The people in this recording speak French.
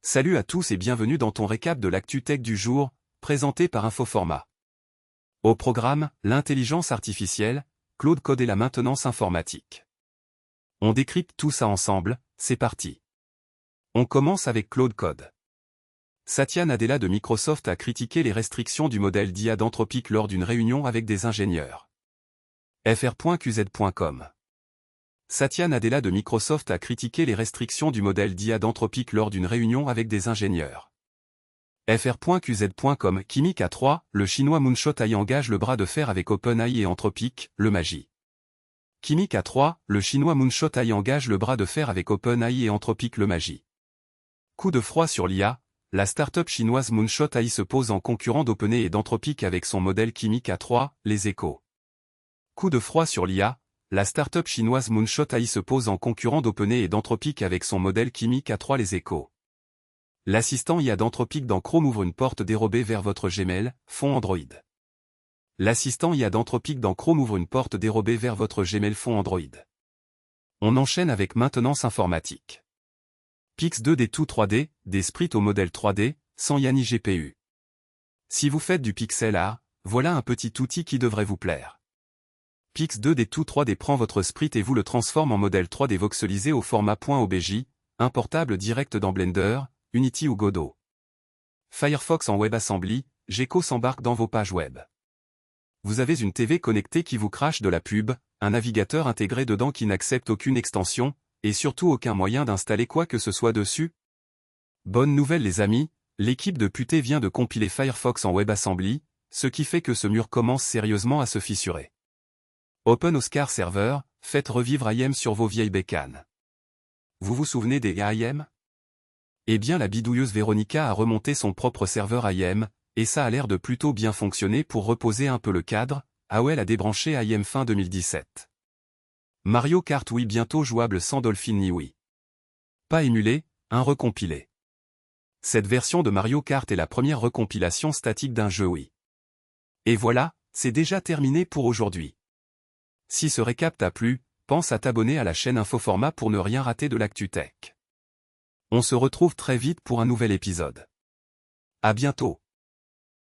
Salut à tous et bienvenue dans ton récap de l'actu tech du jour, présenté par Infoformat. Au programme, l'intelligence artificielle, Claude Code et la maintenance informatique. On décrypte tout ça ensemble, c'est parti. On commence avec Claude Code. Satya Nadella de Microsoft a critiqué les restrictions du modèle d'IA d'Anthropic lors d'une réunion avec des ingénieurs. fr.qz.com. Satya Nadella de Microsoft a critiqué les restrictions du modèle d'IA d'Anthropic lors d'une réunion avec des ingénieurs. fr.qz.com. Kimi K3, le chinois Moonshot AI engage le bras de fer avec OpenAI et Anthropic, le Magie. Kimi K3, le chinois Moonshot AI engage le bras de fer avec OpenAI et Anthropic, le Magie. Coup de froid sur l'IA, la start-up chinoise Moonshot AI se pose en concurrent d'OpenAI et d'Anthropic avec son modèle Kimi K3, les Échos. Coup de froid sur l'IA, la start-up chinoise Moonshot AI se pose en concurrent d'OpenAI et d'Anthropic avec son modèle Kimi K3, les Échos. L'assistant IA d'Anthropic dans Chrome ouvre une porte dérobée vers votre Gmail, fond Android. L'assistant IA d'Anthropic dans Chrome ouvre une porte dérobée vers votre Gmail, fond Android. On enchaîne avec maintenance informatique. Pix 2D tout 3D, des sprites au modèle 3D, sans IA ni GPU. Si vous faites du pixel art, voilà un petit outil qui devrait vous plaire. Pix 2D tout 3D prend votre sprite et vous le transforme en modèle 3D voxelisé au format .obj, importable direct dans Blender, Unity ou Godot. Firefox en WebAssembly, Gecko s'embarque dans vos pages web. Vous avez une TV connectée qui vous crache de la pub, un navigateur intégré dedans qui n'accepte aucune extension, et surtout aucun moyen d'installer quoi que ce soit dessus? Bonne nouvelle les amis, l'équipe de Putty vient de compiler Firefox en WebAssembly, ce qui fait que ce mur commence sérieusement à se fissurer. Open Oscar Server, faites revivre IAM sur vos vieilles bécanes. Vous vous souvenez des IAM? Eh bien la bidouilleuse Veronica a remonté son propre serveur IAM, et ça a l'air de plutôt bien fonctionner pour reposer un peu le cadre. AOL a débranché IAM fin 2017. Mario Kart Wii bientôt jouable sans Dolphin ni Wii. Pas émulé, un recompilé. Cette version de Mario Kart est la première recompilation statique d'un jeu Wii. Et voilà, c'est déjà terminé pour aujourd'hui. Si ce récap t'a plu, pense à t'abonner à la chaîne Infoformat pour ne rien rater de l'actu tech. On se retrouve très vite pour un nouvel épisode. À bientôt.